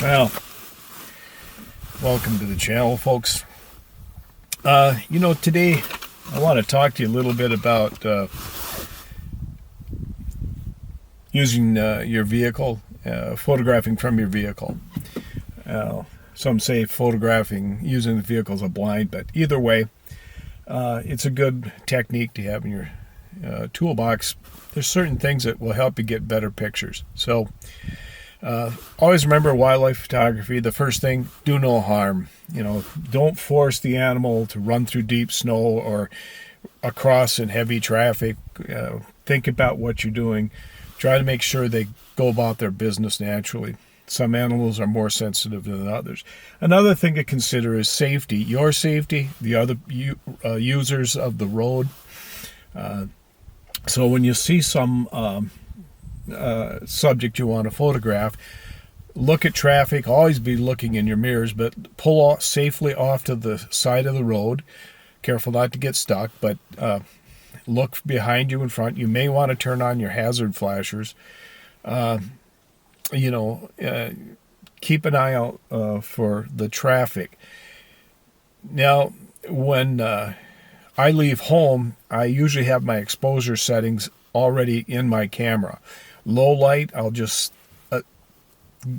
Well, welcome to the channel, folks. Today I want to talk to you a little bit about using your vehicle, photographing from your vehicle. Some say photographing using the vehicle is a blind, but either way, it's a good technique to have in your toolbox. There's certain things that will help you get better pictures. So always remember wildlife photography. The first thing, do no harm. Don't force the animal to run through deep snow or across in heavy traffic. Think about what you're doing. Try to make sure they go about their business naturally. Some animals are more sensitive than others. Another thing to consider is safety. Your safety, the other users of the road. So when you see some subject you want to photograph, look at traffic. Always be looking in your mirrors, but pull safely off to the side of the road. Careful not to get stuck, but look behind you, in front. You may want to turn on your hazard flashers. Keep an eye out for the traffic. Now, when I leave home, I usually have my exposure settings already in my camera. Low light, I'll just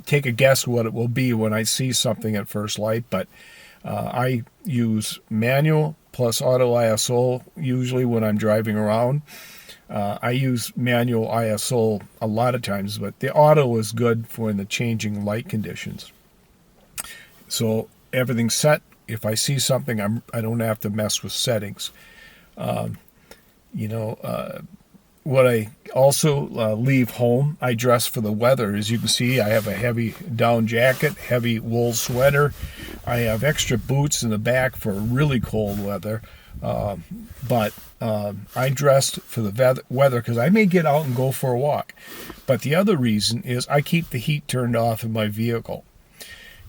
take a guess what it will be when I see something at first light, but I use manual plus auto ISO usually when I'm driving around. I use manual ISO a lot of times, but the auto is good for in the changing light conditions. So everything's set. If I see something, I don't have to mess with settings. What I also leave home, I dress for the weather. As you can see, I have a heavy down jacket, heavy wool sweater. I have extra boots in the back for really cold weather. But I dressed for the weather because I may get out and go for a walk. But the other reason is I keep the heat turned off in my vehicle.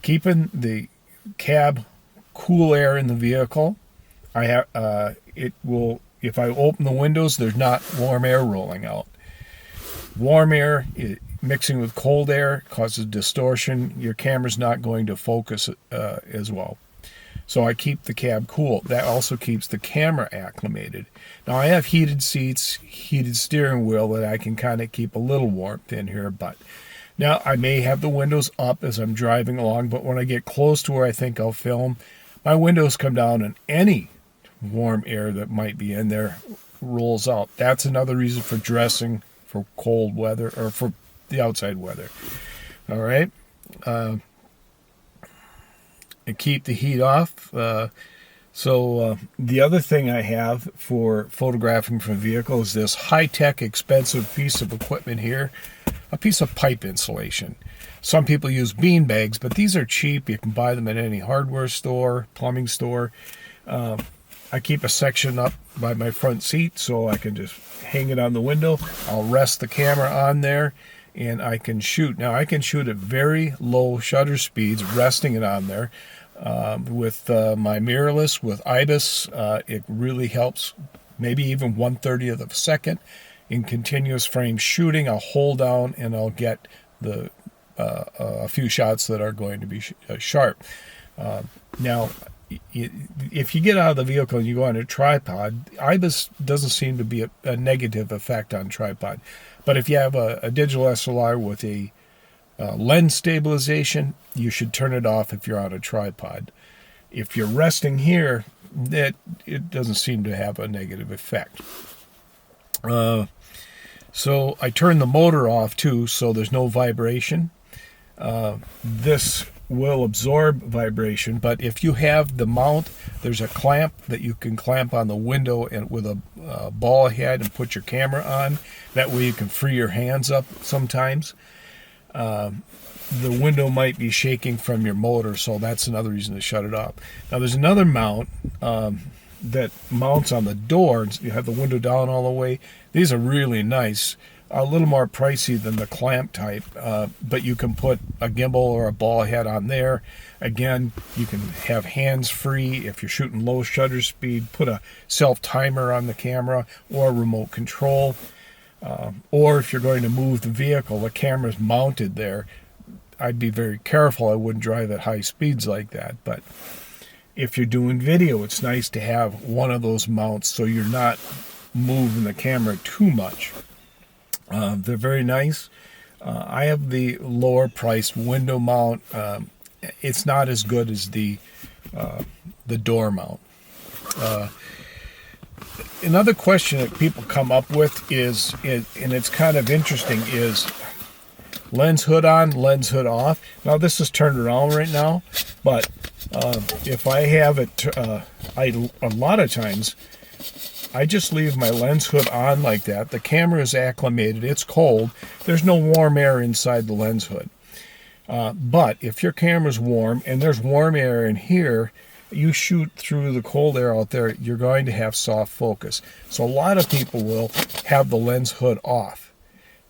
Keeping the cab cool air in the vehicle, if I open the windows, there's not warm air rolling out. Warm air mixing with cold air causes distortion. Your camera's not going to focus as well. So I keep the cab cool. That also keeps the camera acclimated. Now I have heated seats, heated steering wheel that I can kind of keep a little warmth in here. But now I may have the windows up as I'm driving along, but when I get close to where I think I'll film, my windows come down and any warm air that might be in there rolls out. That's another reason for dressing for cold weather or for the outside weather. All right. And keep the heat off. So the other thing I have for photographing from vehicles is this high-tech, expensive piece of equipment here, a piece of pipe insulation. Some people use bean bags, but these are cheap. You can buy them at any hardware store, plumbing store. I keep a section up by my front seat so I can just hang it on the window. I'll rest the camera on there and I can shoot. Now I can shoot at very low shutter speeds, resting it on there. With my mirrorless, with IBIS, it really helps, maybe even 1/30 of a second. In continuous frame shooting, I'll hold down and I'll get a few shots that are going to be sharp. Now, if you get out of the vehicle and you go on a tripod, IBIS doesn't seem to be a negative effect on tripod. But if you have a digital SLR with a lens stabilization, you should turn it off if you're on a tripod. If you're resting here, it doesn't seem to have a negative effect. So I turn the motor off too, so there's no vibration. This will absorb vibration, but if you have the mount, there's a clamp that you can clamp on the window and with a ball head and put your camera on. That way you can free your hands up sometimes. The window might be shaking from your motor, so that's another reason to shut it off. Now there's another mount that mounts on the door. You have the window down all the way. These are really nice. A little more pricey than the clamp type, but you can put a gimbal or a ball head on there. Again, you can have hands free if you're shooting low shutter speed. Put a self timer on the camera or remote control. Or if you're going to move the vehicle, the camera's mounted there. I'd be very careful. I wouldn't drive at high speeds like that. But if you're doing video, it's nice to have one of those mounts so you're not moving the camera too much. They're very nice. I have the lower priced window mount. It's not as good as the door mount. Another question that people come up with is, and it's kind of interesting, is lens hood on, lens hood off. Now this is turned around right now, but if I have it, a lot of times I just leave my lens hood on like that. The camera is acclimated, it's cold, there's no warm air inside the lens hood. But if your camera's warm and there's warm air in here, you shoot through the cold air out there, you're going to have soft focus. So a lot of people will have the lens hood off.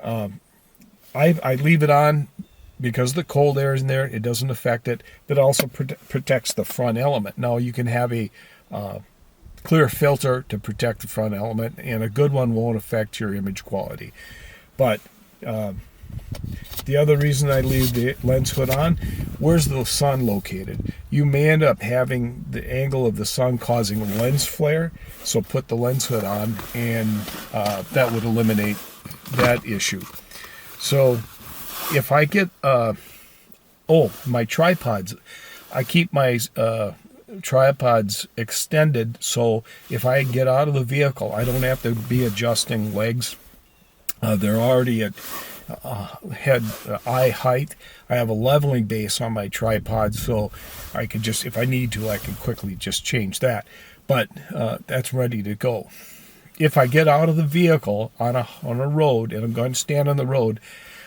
I leave it on because the cold air is in there. It doesn't affect it. That also protects the front element. Now you can have a clear filter to protect the front element, and a good one won't affect your image quality. But the other reason I leave the lens hood on, where's the sun located? You may end up having the angle of the sun causing lens flare, so put the lens hood on, and that would eliminate that issue. So if I get, my tripods, I keep my tripods extended, so if I get out of the vehicle, I don't have to be adjusting legs. They're already at head eye height. I have a leveling base on my tripod, so I can just, if I need to, I can quickly just change that. But that's ready to go. If I get out of the vehicle on a road and I'm going to stand on the road,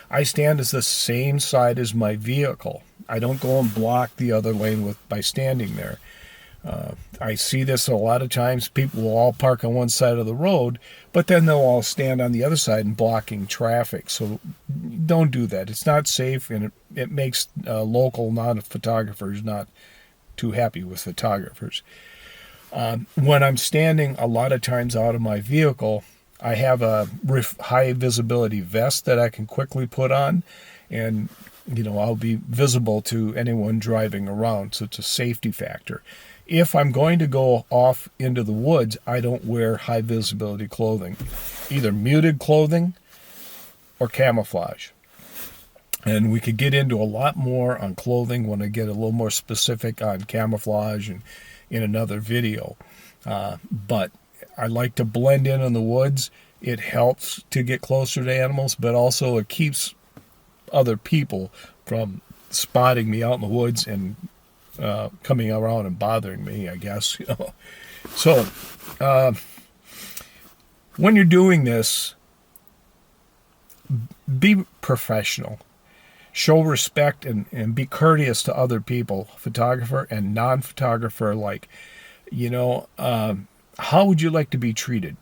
I stand as the same side as my vehicle. I don't go and block the other lane by standing there. I see this a lot of times. People will all park on one side of the road, but then they'll all stand on the other side and blocking traffic. So don't do that. It's not safe, and it makes local non-photographers not too happy with photographers. When I'm standing a lot of times out of my vehicle, I have a high visibility vest that I can quickly put on, and I'll be visible to anyone driving around, so it's a safety factor. If I'm going to go off into the woods, I don't wear high visibility clothing, either muted clothing or camouflage. And we could get into a lot more on clothing when I get a little more specific on camouflage and in another video. But I like to blend in the woods. It helps to get closer to animals, but also it keeps other people from spotting me out in the woods and coming around and bothering me, I guess. So when you're doing this, be professional. Show respect and be courteous to other people, photographer and non-photographer alike. How would you like to be treated?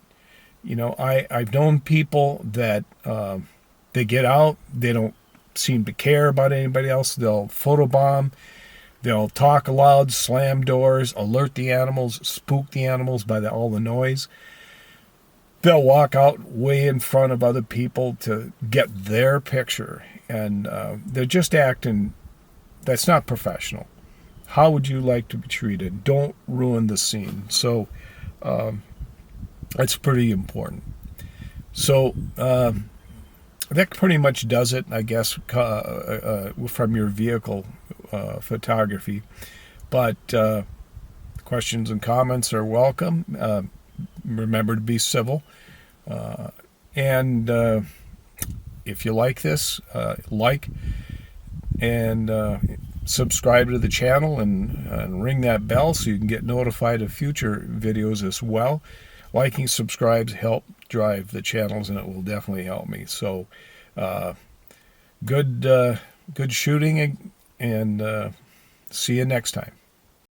I've known people that they get out, they don't seem to care about anybody else. They'll photobomb. They'll talk loud, slam doors, alert the animals, spook the animals by all the noise. They'll walk out way in front of other people to get their picture. And they're just acting, that's not professional. How would you like to be treated? Don't ruin the scene. So that's pretty important. So that pretty much does it, I guess, from your vehicle photography. But questions and comments are welcome. Remember to be civil. And if you like this, like and subscribe to the channel and ring that bell so you can get notified of future videos as well. Liking, subscribes help drive the channels, and it will definitely help me. So good shooting, and see you next time.